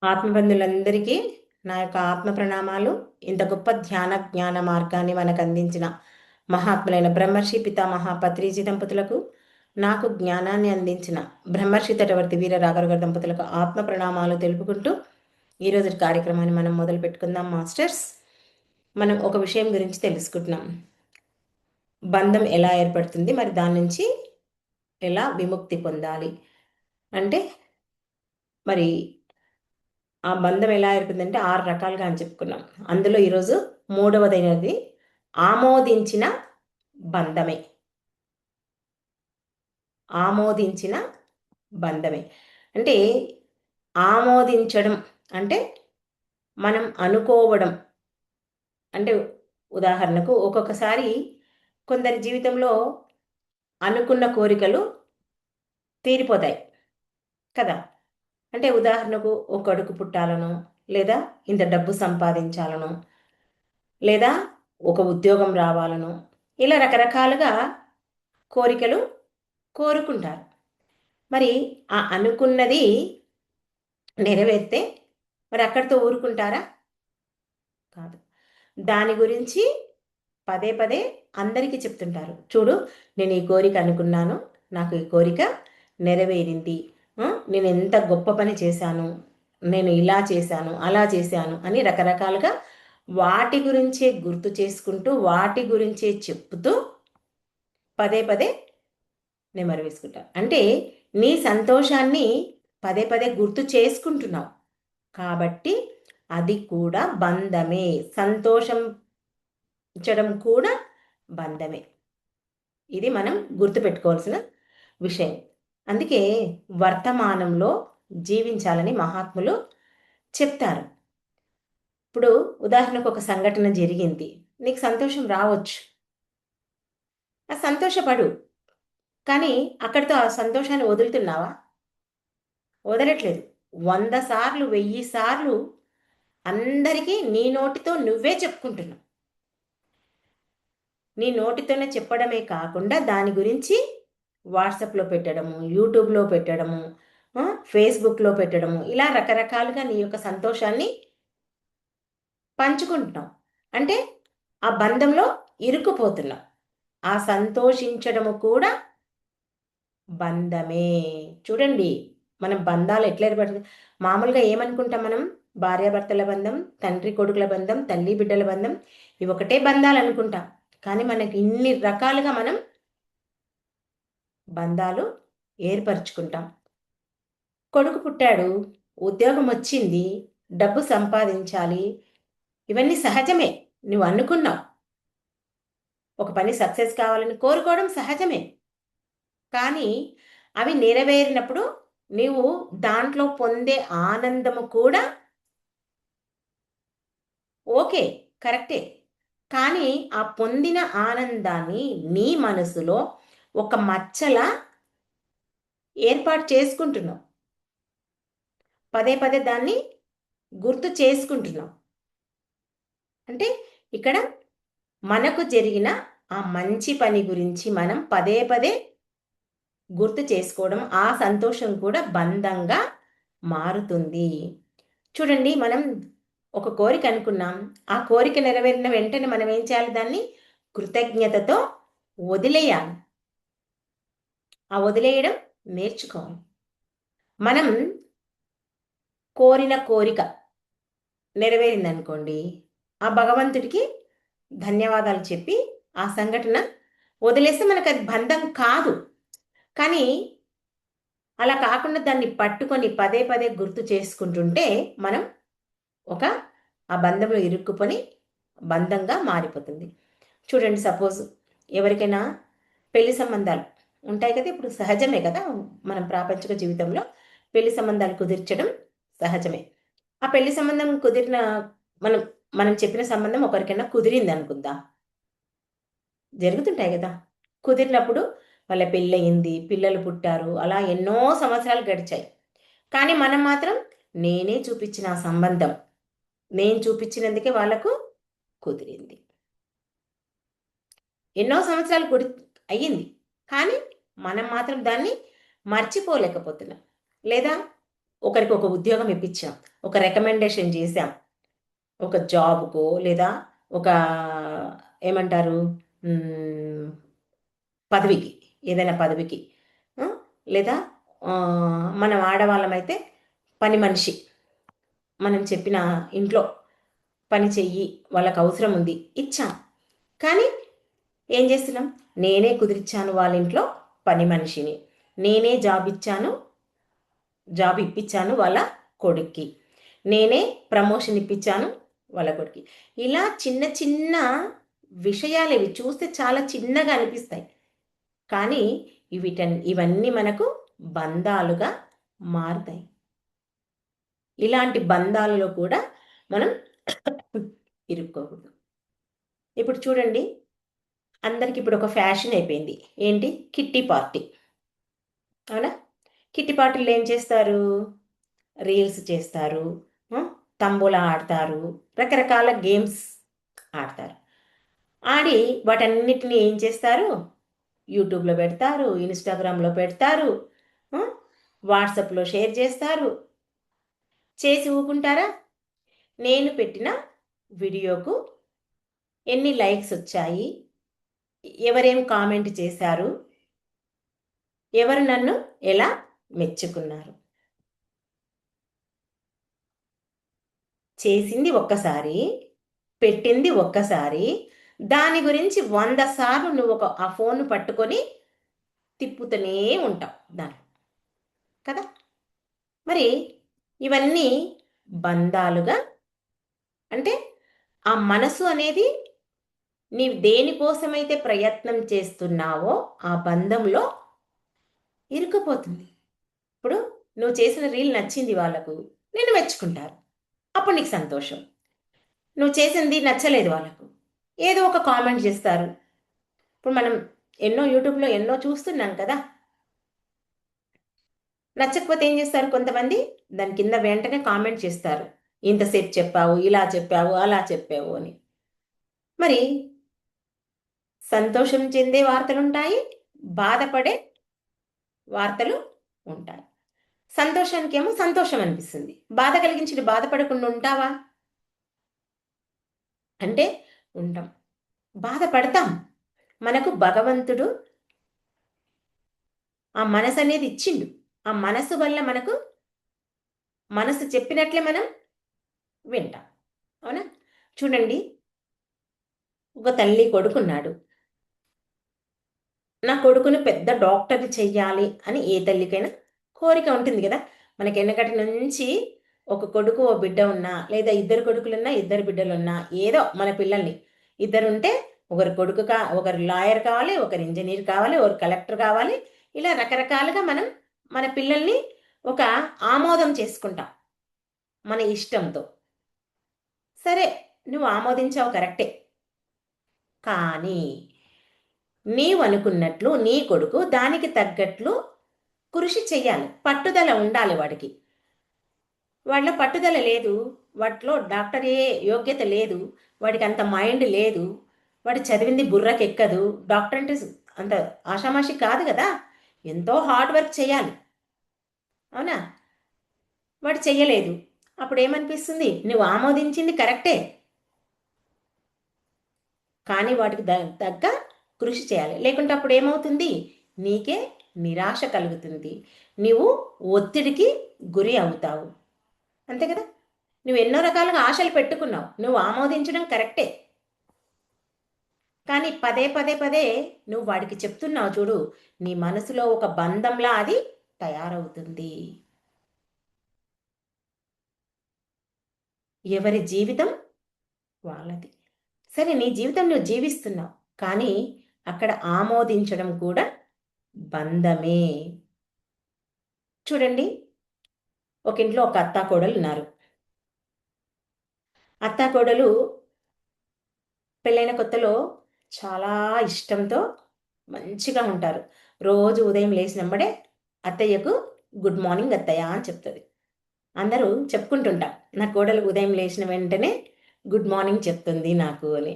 ఆత్మబంధులందరికీ నా యొక్క ఆత్మ ప్రణామాలు. ఇంత గొప్ప ధ్యాన జ్ఞాన మార్గాన్ని మనకు అందించిన మహాత్ములైన బ్రహ్మర్షి పితామహ పత్రిజీ దంపతులకు, నాకు జ్ఞానాన్ని అందించిన బ్రహ్మర్షి తటవర్తి వీర రాఘవ దంపతులకు ఆత్మ ప్రణామాలు తెలుపుకుంటూ ఈరోజు కార్యక్రమాన్ని మనం మొదలు పెట్టుకుందాం. మాస్టర్స్, మనం ఒక విషయం గురించి తెలుసుకుంటున్నాం. బంధం ఎలా ఏర్పడుతుంది, మరి దాని నుంచి ఎలా విముక్తి పొందాలి అంటే, మరి ఆ బంధం ఎలా ఏర్పడిందంటే 6 రకాలుగా అని చెప్పుకున్నాం. అందులో ఈరోజు మూడవదైనది ఆమోదించిన బంధమే. ఆమోదించిన బంధమే అంటే, ఆమోదించడం అంటే మనం అనుకోవడం. అంటే ఉదాహరణకు ఒక్కొక్కసారి కొందరి జీవితంలో అనుకున్న కోరికలు తీరిపోతాయి కదా. అంటే ఉదాహరణకు ఒక కొడుకు పుట్టాలనో, లేదా ఇంత డబ్బు సంపాదించాలనో, లేదా ఒక ఉద్యోగం రావాలనో, ఇలా రకరకాలుగా కోరికలు కోరుకుంటారు. మరి ఆ అనుకున్నది నెరవేరితే మరి అక్కడితో ఊరుకుంటారా? కాదు. దాని గురించి పదే పదే అందరికీ చెప్తుంటారు. చూడు, నేను ఈ కోరిక అనుకున్నాను, నాకు ఈ కోరిక నెరవేరింది, నేను ఎంత గొప్ప పని చేశాను, నేను ఇలా చేశాను, అలా చేశాను అని రకరకాలుగా వాటి గురించే గుర్తు చేసుకుంటూ, వాటి గురించే చెప్తూ పదే పదే నెమరు వేసుకుంటాను. అంటే నీ సంతోషాన్ని పదే పదే గుర్తు చేసుకుంటున్నావు కాబట్టి అది కూడా బంధమే. సంతోషించడం కూడా బంధమే. ఇది మనం గుర్తుపెట్టుకోవాల్సిన విషయం. అందుకే వర్తమానంలో జీవించాలని మహాత్ములు చెప్తారు. ఇప్పుడు ఉదాహరణకు ఒక సంఘటన జరిగింది, నీకు సంతోషం రావచ్చు, ఆ సంతోషపడు. కానీ అక్కడితో ఆ సంతోషాన్ని వదులుతున్నావా? వదలట్లేదు. 100 సార్లు 1000 సార్లు అందరికీ నీ నోటితో నువ్వే చెప్పుకుంటున్నావు. నీ నోటితోనే చెప్పడమే కాకుండా దాని గురించి వాట్సాప్లో పెట్టడము, యూట్యూబ్లో పెట్టడము, ఫేస్బుక్లో పెట్టడము, ఇలా రకరకాలుగా నీ యొక్క సంతోషాన్ని పంచుకుంటున్నావు. అంటే ఆ బంధంలో ఇరుక్కుపోతున్నావు. ఆ సంతోషించడము కూడా బంధమే. చూడండి, మనం బంధాలు ఎట్లా ఏర్పడుతుంది. మామూలుగా ఏమనుకుంటాం మనం? భార్యాభర్తల బంధం, తండ్రి కొడుకుల బంధం, తల్లి బిడ్డల బంధం, ఇవి ఒకటే బంధాలు అనుకుంటాం. కానీ మనకి ఇన్ని రకాలుగా మనం బంధాలు ఏర్పరచుకుంటాం. కొడుకు పుట్టాడు, ఉద్యోగం వచ్చింది, డబ్బు సంపాదించాలి, ఇవన్నీ సహజమే. నువ్వు అనుకున్నావు. ఒక పని సక్సెస్ కావాలని కోరుకోవడం సహజమే. కానీ అవి నెరవేరినప్పుడు నీవు దాంట్లో పొందే ఆనందము కూడా ఓకే, కరెక్టే. కానీ ఆ పొందిన ఆనందాన్ని నీ మనసులో ఒక మచ్చలా ఏర్పాటు చేసుకుంటున్నావు. పదే పదే దాన్ని గుర్తు చేసుకుంటున్నాం. అంటే ఇక్కడ మనకు జరిగిన ఆ మంచి పని గురించి మనం పదే పదే గుర్తు చేసుకోవడం, ఆ సంతోషం కూడా బంధంగా మారుతుంది. చూడండి, మనం ఒక కోరిక అనుకున్నాం, ఆ కోరిక నెరవేరిన వెంటనే మనం ఏం చేయాలి? దాన్ని కృతజ్ఞతతో వదిలేయాలి. ఆ వదిలేయడం నేర్చుకోవాలి. మనం కోరిన కోరిక నెరవేరిందనుకోండి, ఆ భగవంతుడికి ధన్యవాదాలు చెప్పి ఆ సంఘటన వదిలేస్తే మనకు అది బంధం కాదు. కానీ అలా కాకుండా దాన్ని పట్టుకొని పదే పదే గుర్తు చేసుకుంటుంటే మనం ఒక ఆ బంధంలో ఇరుక్కుని బంధంగా మారిపోతుంది. చూడండి, సపోజ్ ఎవరికైనా పెళ్లి సంబంధాలు ఉంటాయి కదా, ఇప్పుడు సహజమే కదా, మనం ప్రాపంచిక జీవితంలో పెళ్లి సంబంధాలు కుదిర్చడం సహజమే. ఆ పెళ్లి సంబంధం కుదిరిన మనం మనం చెప్పిన సంబంధం ఒకరికైనా కుదిరింది అనుకుందాం. జరుగుతుంటాయి కదా. కుదిరినప్పుడు వాళ్ళ పెళ్ళయింది, పిల్లలు పుట్టారు, అలా ఎన్నో సంవత్సరాలు గడిచాయి. కానీ మనం మాత్రం నేనే చూపించిన ఆ సంబంధం, నేను చూపించినందుకే వాళ్ళకు కుదిరింది. ఎన్నో సంవత్సరాలు అయ్యింది, కానీ మనం మాత్రం దాన్ని మర్చిపోలేకపోతున్నాం. లేదా ఒకరికి ఒక ఉద్యోగం ఇప్పించాం, ఒక రికమెండేషన్ చేశాం, ఒక జాబ్కో లేదా ఒక ఏమంటారు పదవికి, ఏదైనా పదవికి, ఆ, లేదా మనం ఆడవాళ్ళమైతే పని మనిషి, మనం చెప్పిన ఇంట్లో పని చెయ్యి, వాళ్ళకు అవసరం ఉంది, ఇచ్చాం. కానీ ఏం చేస్తున్నాం? నేనే కుదిరిచ్చాను వాళ్ళ ఇంట్లో పని మనిషిని, నేనే జాబ్ ఇప్పించాను వాళ్ళ కొడుక్కి, నేనే ప్రమోషన్ ఇప్పించాను వాళ్ళ కొడుక్కి. ఇలా చిన్న చిన్న విషయాలు ఇవి చూస్తే చాలా చిన్నగా అనిపిస్తాయి, కానీ ఇవన్నీ మనకు బంధాలుగా మారుతాయి. ఇలాంటి బంధాలలో కూడా మనం ఇరుక్కోకూడదు. ఇప్పుడు చూడండి, అందరికి ఇప్పుడు ఒక ఫ్యాషన్ అయిపోయింది, ఏంటి? Kitty party. అవునా? కిట్టి పార్టీలు ఏం చేస్తారు? రీల్స్ చేస్తారు, తంబోలా ఆడతారు, రకరకాల గేమ్స్ ఆడతారు. ఆడి వాటన్నిటిని ఏం చేస్తారు? యూట్యూబ్లో పెడతారు, ఇన్స్టాగ్రామ్లో పెడతారు, వాట్సాప్లో షేర్ చేస్తారు. చేసి ఊకుంటారా? నేను పెట్టిన వీడియోకు ఎన్ని లైక్స్ వచ్చాయి, ఎవరేం కామెంట్ చేశారు, ఎవరు నన్ను ఎలా మెచ్చుకున్నారు? చేసింది ఒక్కసారి, పెట్టింది ఒక్కసారి, దాని గురించి 100 సార్లు నువ్వు ఆ ఫోన్ పట్టుకొని తిప్పుతూనే ఉంటావు దాన్ని, కదా? మరి ఇవన్నీ బంధాలుగా, అంటే ఆ మనసు అనేది నీవు దేనికోసమైతే ప్రయత్నం చేస్తున్నావో ఆ బంధంలో ఇరుక్కుపోతుంది. ఇప్పుడు నువ్వు చేసిన రీల్ నచ్చింది వాళ్ళకు, నేను మెచ్చుకుంటారు, అప్పుడు నీకు సంతోషం. నువ్వు చేసింది నచ్చలేదు వాళ్ళకు, ఏదో ఒక కామెంట్ చేస్తారు. ఇప్పుడు మనం యూట్యూబ్లో ఎన్నో చూస్తున్నాం కదా. నచ్చకపోతే ఏం చేస్తారు కొంతమంది? దాని కింద వెంటనే కామెంట్ చేస్తారు, ఇంతసేపు చెప్పావు, ఇలా చెప్పావు, అలా చెప్పావు అని. మరి సంతోషం చెందే వార్తలుంటాయి, బాధపడే వార్తలు ఉంటాయి. సంతోషానికి ఏమో సంతోషం అనిపిస్తుంది, బాధ కలిగించి బాధపడకుండా ఉంటావా? అంటే ఉంటాం, బాధపడతాం. మనకు భగవంతుడు ఆ మనసు అనేది ఇచ్చిండు. ఆ మనసు వల్ల మనకు మనసు చెప్పినట్లే మనం వింటాం. అవునా? చూడండి, ఒక తల్లి కొడుకున్నాడు. నా కొడుకుని పెద్ద డాక్టర్ని చెయ్యాలి అని ఏ తల్లికైనా కోరిక ఉంటుంది కదా. మనకి వెనకటి నుంచి ఒక కొడుకు ఓ బిడ్డ ఉన్నా, లేదా ఇద్దరు కొడుకులున్నా ఇద్దరు బిడ్డలున్నా, ఏదో మన పిల్లల్ని ఇద్దరుంటే ఒకరు లాయర్ కావాలి, ఒకరు ఇంజనీర్ కావాలి, ఒకరు కలెక్టర్ కావాలి, ఇలా రకరకాలుగా మనం మన పిల్లల్ని ఒక ఆమోదం చేసుకుంటాం మన ఇష్టంతో. సరే, నువ్వు ఆమోదించావు, కరెక్టే. కానీ నీవు అనుకున్నట్లు నీ కొడుకు దానికి తగ్గట్లు కృషి చెయ్యాలి, పట్టుదల ఉండాలి వాడికి. వాళ్ళ పట్టుదల లేదు, వాటిలో డాక్టర్ ఏ యోగ్యత లేదు, వాడికి అంత మైండ్ లేదు, వాడు చదివింది బుర్రకెక్కదు. డాక్టర్ అంటే అంత ఆషామాషి కాదు కదా, ఎంతో హార్డ్ వర్క్ చేయాలి. అవునా? వాడు చెయ్యలేదు, అప్పుడు ఏమనిపిస్తుంది? నువ్వు ఆమోదించింది కరెక్టే, కానీ వాటికి తగ్గ కృషి చేయాలి, లేకుంటే అప్పుడు ఏమవుతుంది? నీకే నిరాశ కలుగుతుంది, నీవు ఒత్తిడికి గురి అవుతావు. అంతే కదా? నువ్వు ఎన్నో రకాలుగా ఆశలు పెట్టుకున్నావు, నువ్వు ఆమోదించడం కరెక్టే, కానీ పదే పదే పదే నువ్వు వాడికి చెప్తున్నావు చూడు, నీ మనసులో ఒక బంధంలా అది తయారవుతుంది. ఎవరి జీవితం వాళ్ళది. సరే, నీ జీవితం నువ్వు జీవిస్తున్నావు, కానీ అక్కడ ఆమోదించడం కూడా బంధమే. చూడండి, ఒక ఇంట్లో ఒక అత్తాకోడలు ఉన్నారు. అత్తాకోడలు పెళ్ళైన కొత్తలో చాలా ఇష్టంతో మంచిగా ఉంటారు. రోజు ఉదయం లేచినమ్మడే అత్తయ్యకు గుడ్ మార్నింగ్ అత్తయ్య అని చెప్తుంది. అందరూ చెప్పుకుంటుంటాం, నా కోడలు ఉదయం లేచిన వెంటనే గుడ్ మార్నింగ్ చెప్తుంది నాకు అని.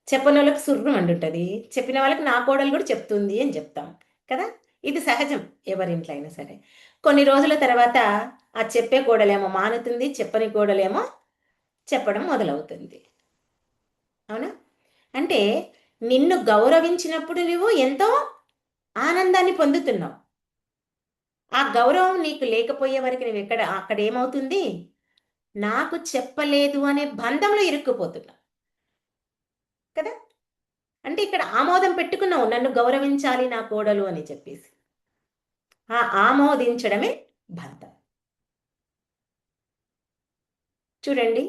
చెప్పని వాళ్ళకి సుర్రం అంటుంటుంది, చెప్పిన వాళ్ళకి నా కోడలు కూడా చెప్తుంది అని చెప్తాం కదా. ఇది సహజం ఎవరింట్లో అయినా సరే. కొన్ని రోజుల తర్వాత ఆ చెప్పే కోడలేమో మానుతుంది, చెప్పని కోడలేమో చెప్పడం మొదలవుతుంది. అవునా? అంటే నిన్ను గౌరవించినప్పుడు నువ్వు ఎంతో ఆనందాన్ని పొందుతున్నావు. ఆ గౌరవం నీకు లేకపోయే వరకు నువ్వు అక్కడ ఏమవుతుంది? నాకు చెప్పలేదు అనే బంధంలో ఇరుక్కుపోతున్నావు కదా. అంటే ఇక్కడ ఆమోదం పెట్టుకున్నావు, నన్ను గౌరవించాలి నా కోడలు అని చెప్పేసి. ఆ ఆమోదించడమే బంధం. చూడండి,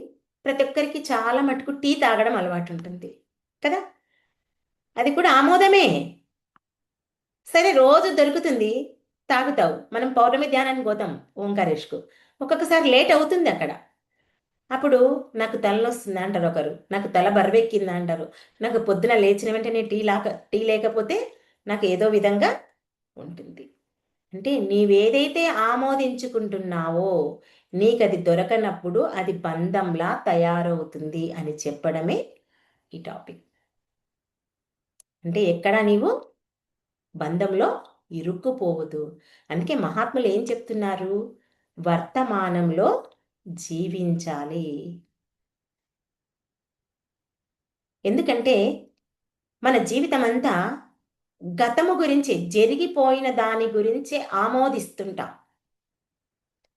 ప్రతి ఒక్కరికి చాలా మటుకు టీ తాగడం అలవాటు ఉంటుంది కదా. అది కూడా ఆమోదమే. సరే, రోజు దొరుకుతుంది, తాగుతావు. మనం పౌర్ణమి ధ్యానానికి పోతాం ఓంకారేష్కు, ఒక్కొక్కసారి లేట్ అవుతుంది అక్కడ. అప్పుడు నాకు తలనొస్తుంది అంటారు ఒకరు, నాకు తల బరువెక్కింది అంటారు, నాకు పొద్దున లేచిన వెంటనే టీ లేకపోతే నాకు ఏదో విధంగా ఉంటుంది. అంటే నీవేదైతే ఆమోదించుకుంటున్నావో నీకది దొరకనప్పుడు అది బంధంలా తయారవుతుంది అని చెప్పడమే ఈ టాపిక్. అంటే ఎక్కడ నీవు బంధంలో ఇరుక్కుపోవద్దు. అందుకే మహాత్ములు ఏం చెప్తున్నారు? వర్తమానంలో జీవించాలి. ఎందుకంటే మన జీవితం అంతా గతము గురించి, జరిగిపోయిన దాని గురించి ఆమోదిస్తుంటాం.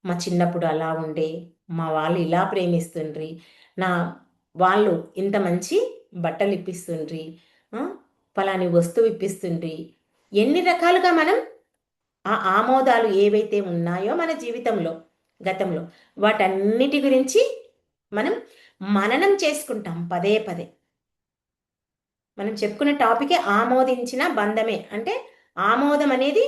మా చిన్నప్పుడు అలా ఉండే, మా వాళ్ళు ఇలా ప్రేమిస్తుండ్రి, నా వాళ్ళు ఇంత మంచి బట్టలు ఇప్పిస్తుండ్రి, ఫలాని వస్తువు ఇప్పిస్తుండ్రి. ఎన్ని రకాలుగా మనం ఆ ఆమోదాలు ఏవైతే ఉన్నాయో మన జీవితంలో గతంలో వాటన్నిటి గురించి మనం మననం చేసుకుంటాం పదే పదే. మనం చెప్పుకున్న టాపికే ఆమోదించిన బంధమే. అంటే ఆమోదం అనేది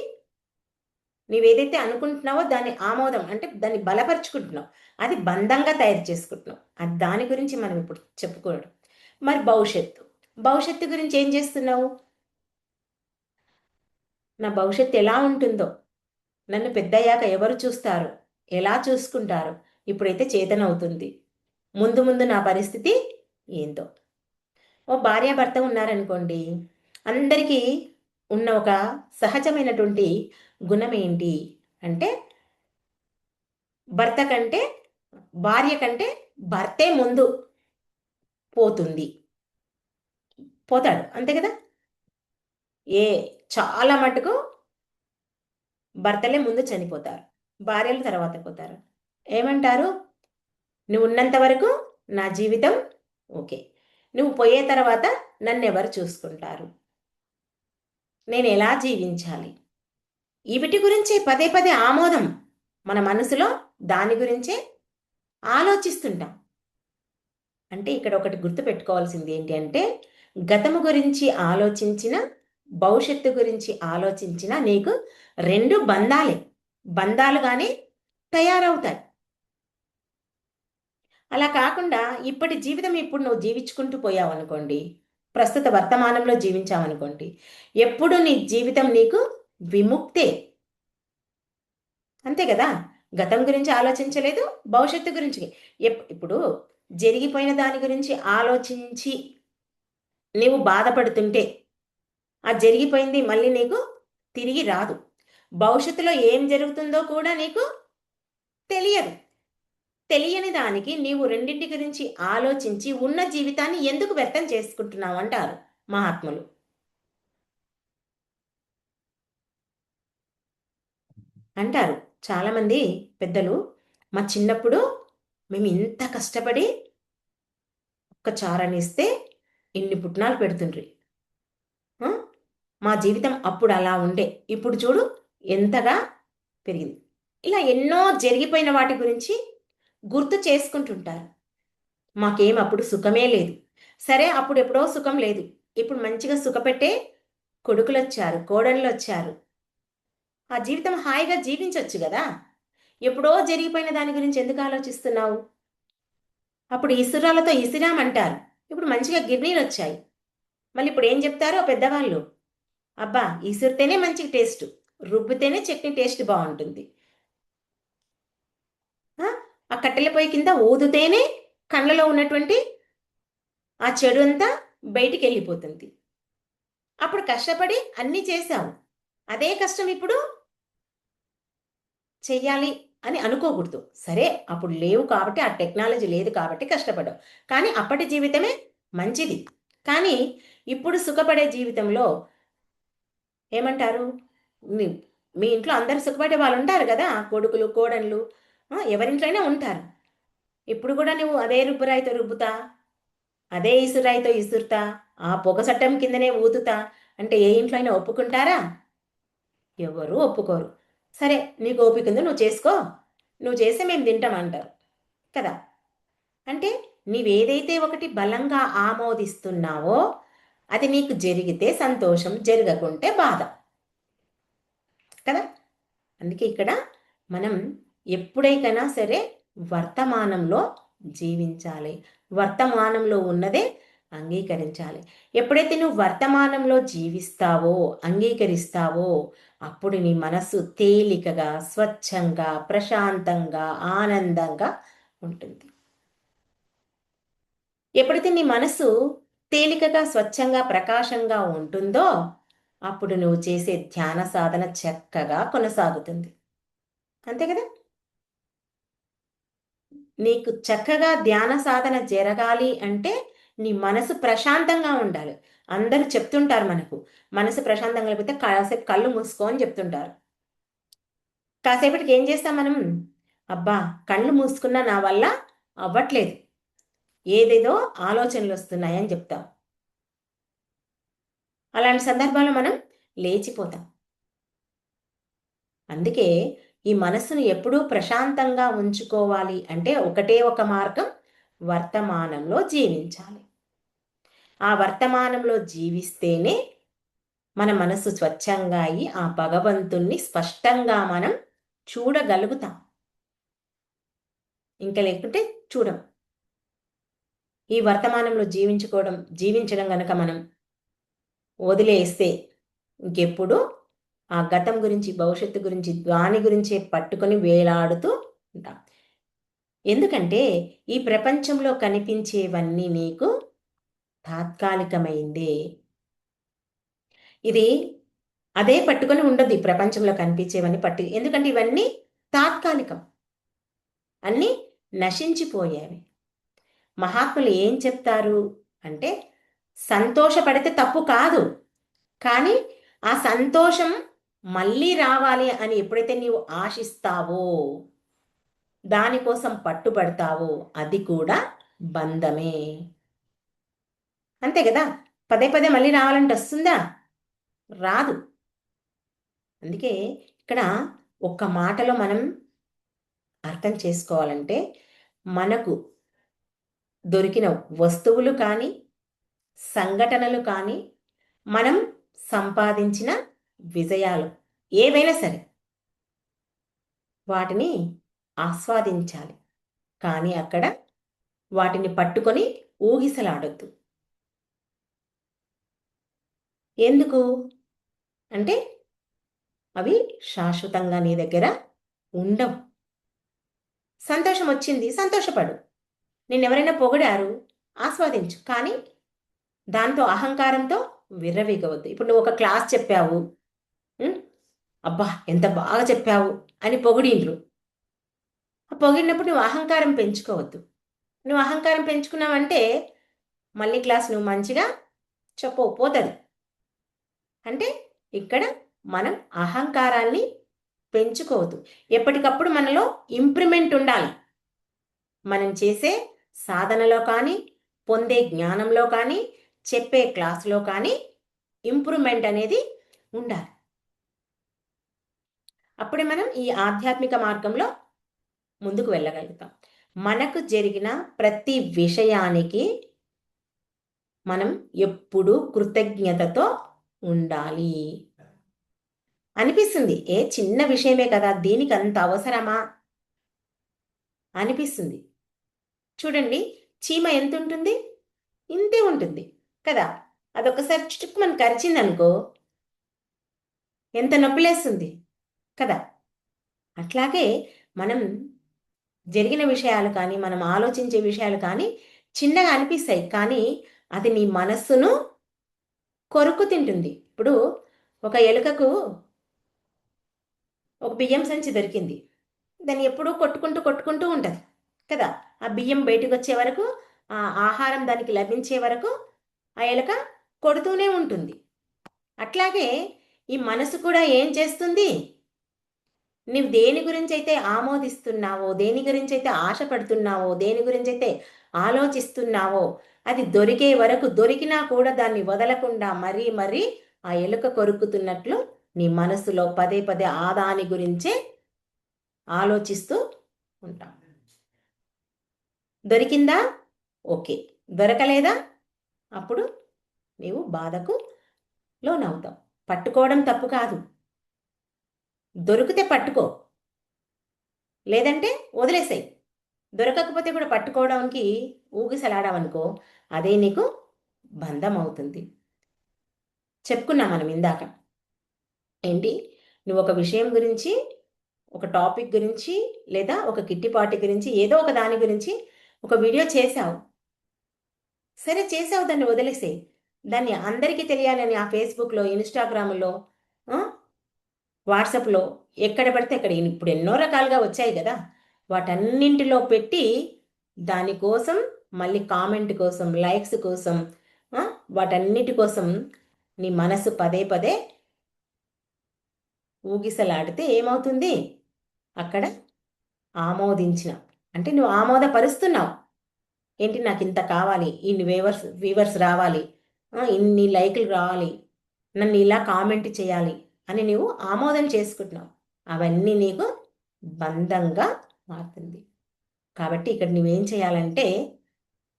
నీవేదైతే అనుకుంటున్నావో దాన్ని ఆమోదం అంటే దాన్ని బలపరుచుకుంటున్నావు, అది బంధంగా తయారు చేసుకుంటున్నావు. అది దాని గురించి మనం ఇప్పుడు చెప్పుకోవడం. మరి భవిష్యత్తు గురించి ఏం చేస్తున్నావు? నా భవిష్యత్తు ఎలా ఉంటుందో, నన్ను పెద్దయ్యాక ఎవరు చూస్తారు, ఎలా చూసుకుంటారు, ఇప్పుడైతే చేతన అవుతుంది. ముందు ముందు నా పరిస్థితి ఏందో. ఓ భార్యాభర్త ఉన్నారనుకోండి, అందరికీ ఉన్న ఒక సహజమైనటువంటి గుణం ఏంటి అంటే, భార్య కంటే భర్తే ముందు పోతాడు, అంతే కదా. చాలా మటుకు భర్తలే ముందు చనిపోతారు, భార్యలు తర్వాత పోతారు. ఏమంటారు? నువ్వు ఉన్నంత వరకు నా జీవితం ఓకే, నువ్వు పోయే తర్వాత నన్ను ఎవరు చూసుకుంటారు, నేను ఎలా జీవించాలి, వీటి గురించి పదే పదే ఆమోదం. మన మనసులో దాని గురించే ఆలోచిస్తుంటాం. అంటే ఇక్కడ ఒకటి గుర్తు పెట్టుకోవాల్సింది ఏంటి అంటే, గతము గురించి ఆలోచించిన, భవిష్యత్తు గురించి ఆలోచించిన నీకు రెండు బంధాలుగానే తయారవుతాయి. అలా కాకుండా ఇప్పటి జీవితం ఇప్పుడు నువ్వు జీవించుకుంటూ పోయావు అనుకోండి, ప్రస్తుత వర్తమానంలో జీవించావనుకోండి, ఎప్పుడు నీ జీవితం నీకు విముక్తే. అంతే కదా. గతం గురించి ఆలోచించలేదు, భవిష్యత్తు గురించి. ఇప్పుడు జరిగిపోయిన దాని గురించి ఆలోచించి నీవు బాధపడుతుంటే ఆ జరిగిపోయింది మళ్ళీ నీకు తిరిగి రాదు. భవిష్యత్తులో ఏం జరుగుతుందో కూడా నీకు తెలియదు. తెలియని దానికి నీవు రెండింటి గురించి ఆలోచించి ఉన్న జీవితాన్ని ఎందుకు వ్యర్థం చేసుకుంటున్నావు అంటారు మహాత్ములు. అంటారు చాలామంది పెద్దలు, మా చిన్నప్పుడు మేము ఇంత కష్టపడి ఒక్క చారనిస్తే ఇన్ని పుట్నాలు పెడుతుండ్రి, మా జీవితం అప్పుడు అలా ఉండే, ఇప్పుడు చూడు ఎంతగా పెరిగింది. ఇలా ఎన్నో జరిగిపోయిన వాటి గురించి గుర్తు చేసుకుంటుంటారు. మాకేం అప్పుడు సుఖమే లేదు. సరే, అప్పుడు ఎప్పుడో సుఖం లేదు, ఇప్పుడు మంచిగా సుఖపెట్టే కొడుకులు వచ్చారు, కోడళ్ళు వచ్చారు, ఆ జీవితం హాయిగా జీవించవచ్చు కదా. ఎప్పుడో జరిగిపోయిన దాని గురించి ఎందుకు ఆలోచిస్తున్నావు? అప్పుడు ఇసురాలతో ఇసిరామంటారు, ఇప్పుడు మంచిగా గిర్నీలు వచ్చాయి. మళ్ళీ ఇప్పుడు ఏం చెప్తారో పెద్దవాళ్ళు, అబ్బా ఇసురితేనే మంచి టేస్ట్, రుబ్బితేనే చట్నీ టేస్ట్ బాగుంటుంది, ఆ కట్టెల పొయ్యి కింద ఊదితేనే కళ్ళలో ఉన్నటువంటి ఆ చెడు అంతా బయటికి వెళ్ళిపోతుంది. అప్పుడు కష్టపడి అన్నీ చేశావు, అదే కష్టం ఇప్పుడు చెయ్యాలి అని అనుకోకూడదు. సరే అప్పుడు లేవు కాబట్టి, ఆ టెక్నాలజీ లేదు కాబట్టి కష్టపడ్డావు. కానీ అప్పటి జీవితమే మంచిది. కానీ ఇప్పుడు సుఖపడే జీవితంలో ఏమంటారు? మీ మీ ఇంట్లో అందరు సుఖపడే వాళ్ళు ఉంటారు కదా! కొడుకులు, కోడళ్ళు ఎవరింట్లోనే ఉంటారు. ఇప్పుడు కూడా నువ్వు అదే రుబ్బురాయితో రుబ్బుతా, అదే ఇసురాయితో ఇసురుతా, ఆ పొగ చట్టం కిందనే ఊతుతా అంటే ఏ ఇంట్లో అయినా ఒప్పుకుంటారా? ఎవరు ఒప్పుకోరు. సరే నీకు ఓపిక ఉంది నువ్వు చేసుకో, నువ్వు చేస్తే మేము తింటామంటారు కదా! అంటే నీవేదైతే ఒకటి బలంగా ఆమోదిస్తున్నావో అది నీకు జరిగితే సంతోషం, జరగకుంటే బాధ కదా! అందుకే ఇక్కడ మనం ఎప్పుడైనా సరే వర్తమానంలో జీవించాలి. వర్తమానంలో ఉన్నదే అంగీకరించాలి. ఎప్పుడైతే నువ్వు వర్తమానంలో జీవిస్తావో, అంగీకరిస్తావో అప్పుడు నీ మనస్సు తేలికగా, స్వచ్ఛంగా, ప్రశాంతంగా, ఆనందంగా ఉంటుంది. ఎప్పుడైతే నీ మనస్సు తేలికగా, స్వచ్ఛంగా, ప్రకాశంగా ఉంటుందో అప్పుడు నువ్వు చేసే ధ్యాన సాధన చక్కగా కొనసాగుతుంది. అంతే కదా! నీకు చక్కగా ధ్యాన సాధన జరగాలి అంటే నీ మనసు ప్రశాంతంగా ఉండాలి. అందరూ చెప్తుంటారు మనకు, మనసు ప్రశాంతంగా లేకపోతే కాసేపు కళ్ళు మూసుకో అని చెప్తుంటారు. కాసేపటికి ఏం చేస్తాం మనం? అబ్బా కళ్ళు మూసుకున్నా నా వల్ల అవ్వట్లేదు, ఏదేదో ఆలోచనలు వస్తున్నాయని చెప్తాం. అలాంటి సందర్భాల్లో మనం లేచిపోతాం. అందుకే ఈ మనస్సును ఎప్పుడూ ప్రశాంతంగా ఉంచుకోవాలి అంటే ఒకటే ఒక మార్గం, వర్తమానంలో జీవించాలి. ఆ వర్తమానంలో జీవిస్తేనే మన మనస్సు స్వచ్ఛంగా అయి ఆ భగవంతుణ్ణి స్పష్టంగా మనం చూడగలుగుతాం. ఇంకా లేకుంటే చూడం. ఈ వర్తమానంలో జీవించడం గనక మనం వదిలేస్తే ఇంకెప్పుడు ఆ గతం గురించి, భవిష్యత్తు గురించి, దాని గురించే పట్టుకొని వేలాడుతూ ఉంటాం. ఎందుకంటే ఈ ప్రపంచంలో కనిపించేవన్నీ నీకు తాత్కాలికమైందే. ఇది అదే పట్టుకొని ఉండదు. ఈ ప్రపంచంలో కనిపించేవన్నీ ఎందుకంటే ఇవన్నీ తాత్కాలికం. అన్నీ నశించిపోయేవి. మహాత్ములు ఏం చెప్తారు అంటే సంతోషపడితే తప్పు కాదు. కానీ ఆ సంతోషం మళ్ళీ రావాలి అని ఎప్పుడైతే నీవు ఆశిస్తావో, దానికోసం పట్టుబడతావో అది కూడా బంధమే. అంతే కదా! పదే పదే మళ్ళీ రావాలంటే వస్తుందా? రాదు. అందుకే ఇక్కడ ఒక్క మాటలో మనం అర్థం చేసుకోవాలంటే మనకు దొరికిన వస్తువులు కానీ, సంఘటనలు కానీ, మనం సంపాదించిన విజయాలు ఏవైనా సరే వాటిని ఆస్వాదించాలి. కానీ అక్కడ వాటిని పట్టుకొని ఊగిసలాడొద్దు. ఎందుకు అంటే అవి శాశ్వతంగా నీ దగ్గర ఉండవు. సంతోషం వచ్చింది సంతోషపడు. నిన్నెవరైనా పొగిడారు ఆస్వాదించు. కానీ దాంతో అహంకారంతో విర్రవీగవద్దు. ఇప్పుడు నువ్వు ఒక క్లాస్ చెప్పావు, అబ్బా ఎంత బాగా చెప్పావు అని పొగిడిండ్రు. ఆ పొగిడినప్పుడు నువ్వు అహంకారం పెంచుకోవద్దు. నువ్వు అహంకారం పెంచుకున్నావంటే మళ్ళీ క్లాస్ నువ్వు మంచిగా చెప్పకపోతుంది. అంటే ఇక్కడ మనం అహంకారాన్ని పెంచుకోవద్దు. ఎప్పటికప్పుడు మనలో ఇంప్రూవ్మెంట్ ఉండాలి. మనం చేసే సాధనలో కానీ, పొందే జ్ఞానంలో కానీ, చెప్పే క్లాసులో కానీ ఇంప్రూవ్మెంట్ అనేది ఉండాలి. అప్పుడే మనం ఈ ఆధ్యాత్మిక మార్గంలో ముందుకు వెళ్ళగలుగుతాం. మనకు జరిగిన ప్రతి విషయానికి మనం ఎప్పుడూ కృతజ్ఞతతో ఉండాలి. అనిపిస్తుంది చిన్న విషయమే కదా, దీనికి అంత అవసరమా అనిపిస్తుంది. చూడండి, చీమ ఎంత ఉంటుంది? ఇంతే ఉంటుంది కదా. అదొకసారి చుట్టుకుమని కరిచిందనుకో ఎంత నొప్పిలేస్తుంది కదా. అట్లాగే మనం జరిగిన విషయాలు కానీ, మనం ఆలోచించే విషయాలు కానీ చిన్నగా అనిపిస్తాయి. కానీ అది నీ మనస్సును కొరుకు తింటుంది. ఇప్పుడు ఒక ఎలుకకు ఒక బియ్యం సంచి దొరికింది. దాన్ని ఎప్పుడూ కొట్టుకుంటూ కొట్టుకుంటూ ఉంటుంది కదా. ఆ బియ్యం బయటకు వచ్చే వరకు, ఆ ఆహారం దానికి లభించే వరకు ఆ ఎలుక కొడుతూనే ఉంటుంది. అట్లాగే ఈ మనసు కూడా ఏం చేస్తుంది? నీవు దేని గురించి అయితే ఆమోదిస్తున్నావో, దేని గురించి అయితే ఆశపడుతున్నావో, దేని గురించి అయితే ఆలోచిస్తున్నావో, అది దొరికే వరకు, దొరికినా కూడా దాన్ని వదలకుండా మరీ మరీ ఆ ఎలుక కొరుకుతున్నట్లు నీ మనసులో పదే పదే ఆ దాని గురించే ఆలోచిస్తూ ఉంటాం. దొరికిందా? ఓకే. దొరకలేదా? అప్పుడు నీవు బాధకు లోనవుతావు. పట్టుకోవడం తప్పు కాదు. దొరికితే పట్టుకో, లేదంటే వదిలేసేయి. దొరకకపోతే కూడా పట్టుకోవడానికి ఊగిసలాడావనుకో, అదే నీకు బంధం అవుతుంది. చెప్పుకున్నాం మనం ఇందాక. ఏంటి? నువ్వు ఒక విషయం గురించి, ఒక టాపిక్ గురించి, లేదా ఒక కిట్టి పార్టీ గురించి, ఏదో ఒక దాని గురించి ఒక వీడియో చేశావు. సరే చేసావు, దాన్ని వదిలేసేయి. దాన్ని అందరికీ తెలియాలని ఆ ఫేస్బుక్లో, ఇన్స్టాగ్రామ్లో, వాట్సాప్లో ఎక్కడ పడితే అక్కడ ఇప్పుడు ఎన్నో రకాలుగా వచ్చాయి కదా, వాటన్నింటిలో పెట్టి దానికోసం మళ్ళీ కామెంట్ కోసం, లైక్స్ కోసం, వాటన్నిటి కోసం నీ మనసు పదే పదే ఊగిసలాడితే ఏమవుతుంది? అక్కడ ఆమోదించిన అంటే నువ్వు ఆమోదపరుస్తున్నావు. ఏంటి, నాకు ఇంత కావాలి, ఇన్ని వీవర్స్ రావాలి, ఇన్ని లైకులు రావాలి, నన్ను ఇలా కామెంట్ చేయాలి అని నువ్వు ఆమోదం చేసుకుంటున్నావు. అవన్నీ నీకు బంధంగా మారుతుంది. కాబట్టి ఇక్కడ నువ్వేం చేయాలంటే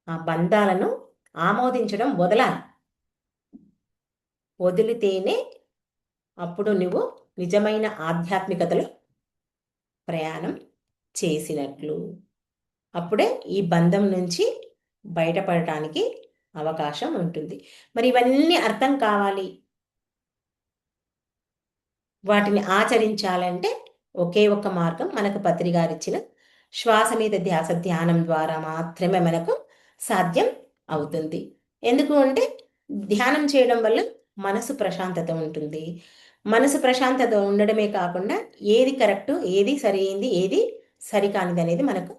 ఆ బంధాలను ఆమోదించడం వదలాలి. వదిలితేనే అప్పుడు నువ్వు నిజమైన ఆధ్యాత్మికతలో ప్రయాణం చేసినట్లు. అప్పుడే ఈ బంధం నుంచి బయటపడటానికి అవకాశం ఉంటుంది. మరి ఇవన్నీ అర్థం కావాలి, వాటిని ఆచరించాలంటే ఒకే ఒక్క మార్గం మనకు పత్రి గారిచ్చిన శ్వాస మీద ధ్యాస ధ్యానం ద్వారా మాత్రమే మనకు సాధ్యం అవుతుంది. ఎందుకు అంటే ధ్యానం చేయడం వల్ల మనసు ప్రశాంతత ఉంటుంది. మనసు ప్రశాంతత ఉండడమే కాకుండా ఏది కరెక్టు, ఏది సరైంది, ఏది సరికానిది అనేది మనకు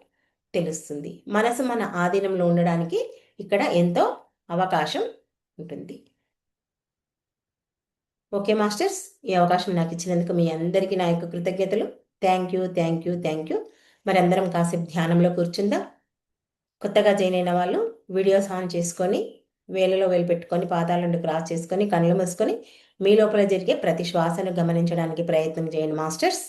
తెలుస్తుంది. మనసు మన ఆధీనంలో ఉండడానికి ఇక్కడ ఎంతో అవకాశం ఉంటుంది. ఓకే మాస్టర్స్, ఈ అవకాశం నాకు ఇచ్చినందుకు మీ అందరికీ నా యొక్క కృతజ్ఞతలు. Thank you, thank you, thank you. మరి అందరం కాసేపు ధ్యానంలో కూర్చుందాం. కొత్తగా జాయిన్ అయిన వాళ్ళు వీడియోస్ ఆన్ చేసుకొని, వేలలో వేలు పెట్టుకొని, పాదాలను క్రాస్ చేసుకొని, కళ్ళు మూసుకొని మీ లోపల జరిగే ప్రతి శ్వాసను గమనించడానికి ప్రయత్నం చేయండి మాస్టర్స్.